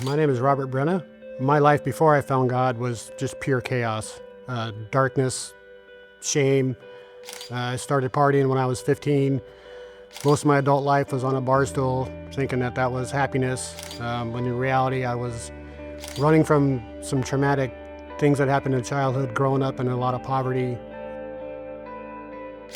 My name is Robert Brenna. My life before I found God was just pure chaos, darkness, shame. I started partying when I was 15. Most of my adult life was on a bar stool, thinking that that was happiness, when in reality I was running from some traumatic things that happened in childhood, growing up in a lot of poverty.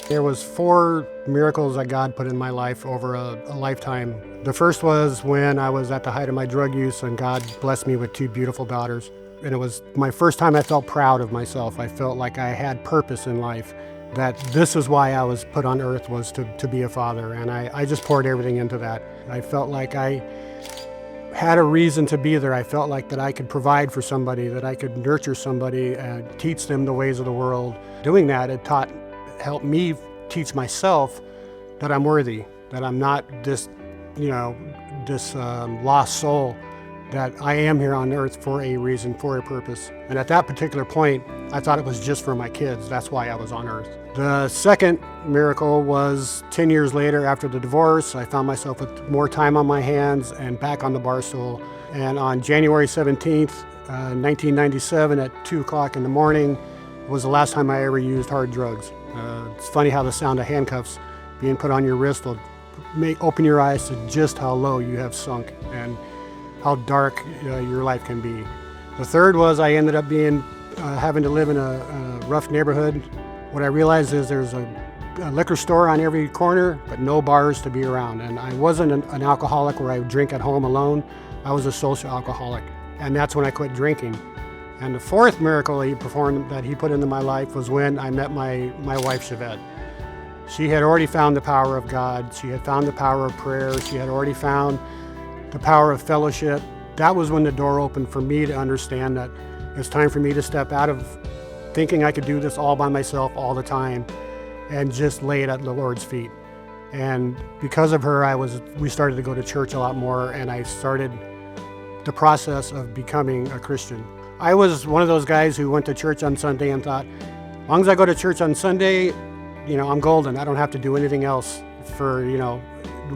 There was 4 miracles that God put in my life over a lifetime. The first was when I was at the height of my drug use and God blessed me with 2 beautiful daughters. And it was my first time I felt proud of myself. I felt like I had purpose in life, that this is why I was put on earth, was to be a father. And I just poured everything into that. I felt like I had a reason to be there. I felt like that I could provide for somebody, that I could nurture somebody and teach them the ways of the world. Doing that, helped me teach myself that I'm worthy, that I'm not this, lost soul, that I am here on earth for a reason, for a purpose. And at that particular point, I thought it was just for my kids. That's why I was on earth. The second miracle was 10 years later after the divorce. I found myself with more time on my hands and back on the bar stool. And on January 17th, 1997 at 2 o'clock in the morning was the last time I ever used hard drugs. It's funny how the sound of handcuffs being put on your wrist will open your eyes to just how low you have sunk and how dark your life can be. The third was I ended up having to live in a rough neighborhood. What I realized is there's a liquor store on every corner, but no bars to be around. And I wasn't an alcoholic where I would drink at home alone. I was a social alcoholic. And that's when I quit drinking. And the fourth miracle he performed, that he put into my life, was when I met my wife, Chevette. She had already found the power of God. She had found the power of prayer. She had already found the power of fellowship. That was when the door opened for me to understand that it's time for me to step out of thinking I could do this all by myself all the time and just lay it at the Lord's feet. And because of her, we started to go to church a lot more, and I started the process of becoming a Christian. I was one of those guys who went to church on Sunday and thought, as long as I go to church on Sunday, I'm golden. I don't have to do anything else for,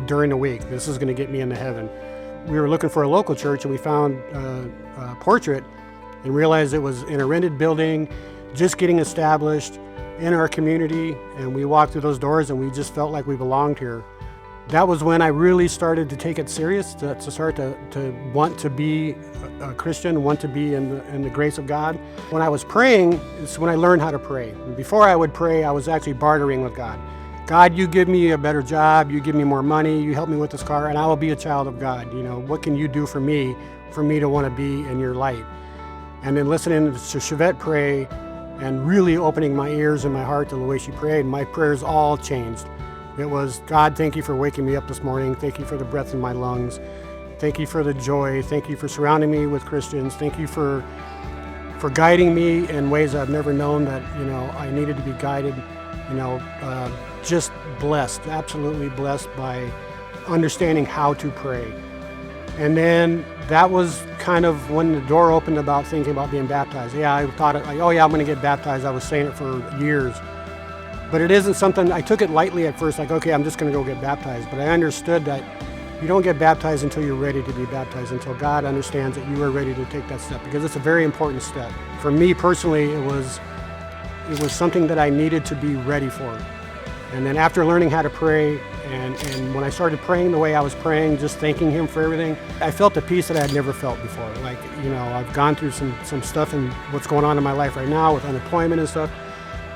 during the week. This is going to get me into heaven. We were looking for a local church, and we found a Portrait and realized it was in a rented building, just getting established in our community. And we walked through those doors and we just felt like we belonged here. That was when I really started to take it serious, to start to want to be a Christian, want to be in the grace of God. When I was praying, it's when I learned how to pray. Before I would pray, I was actually bartering with God. God, you give me a better job, you give me more money, you help me with this car, and I will be a child of God. What can you do for me to want to be in your light? And then listening to Chevette pray and really opening my ears and my heart to the way she prayed, my prayers all changed. It was, God, thank you for waking me up this morning. Thank you for the breath in my lungs. Thank you for the joy. Thank you for surrounding me with Christians. Thank you for guiding me in ways I've never known that, I needed to be guided. Just blessed, absolutely blessed by understanding how to pray. And then that was kind of when the door opened about thinking about being baptized. Yeah, I thought, I'm going to get baptized. I was saying it for years. But it isn't something, I took it lightly at first, like, okay, I'm just going to go get baptized. But I understood that you don't get baptized until you're ready to be baptized, until God understands that you are ready to take that step, because it's a very important step. For me personally, it was something that I needed to be ready for. And then after learning how to pray, and when I started praying the way I was praying, just thanking Him for everything, I felt a peace that I had never felt before. Like, I've gone through some stuff in what's going on in my life right now with unemployment and stuff.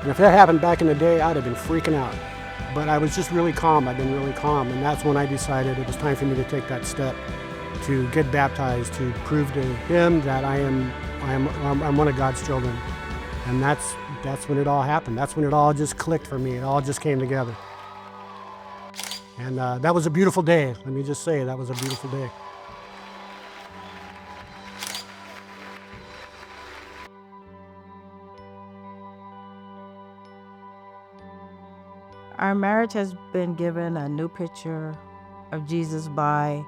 And if that happened back in the day, I'd have been freaking out. But I was just really calm. I've been really calm. And that's when I decided it was time for me to take that step, to get baptized, to prove to Him that I'm one of God's children. And that's when it all happened. That's when it all just clicked for me. It all just came together. And that was a beautiful day. Let me just say, that was a beautiful day. Our marriage has been given a new picture of Jesus by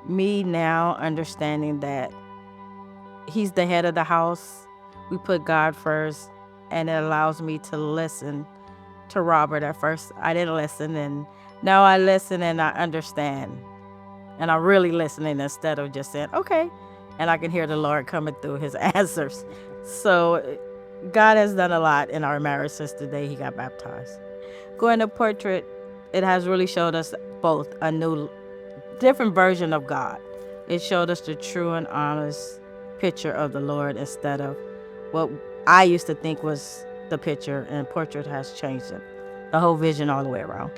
me now understanding that He's the head of the house. We put God first, and it allows me to listen to Robert. At first, I didn't listen, and now I listen and I understand. And I'm really listening instead of just saying, okay. And I can hear the Lord coming through his answers. So God has done a lot in our marriage since the day he got baptized. Going to portrait, it has really showed us both a new, different version of God. It showed us the true and honest picture of the Lord instead of what I used to think was the picture, and portrait has changed it. The whole vision all the way around.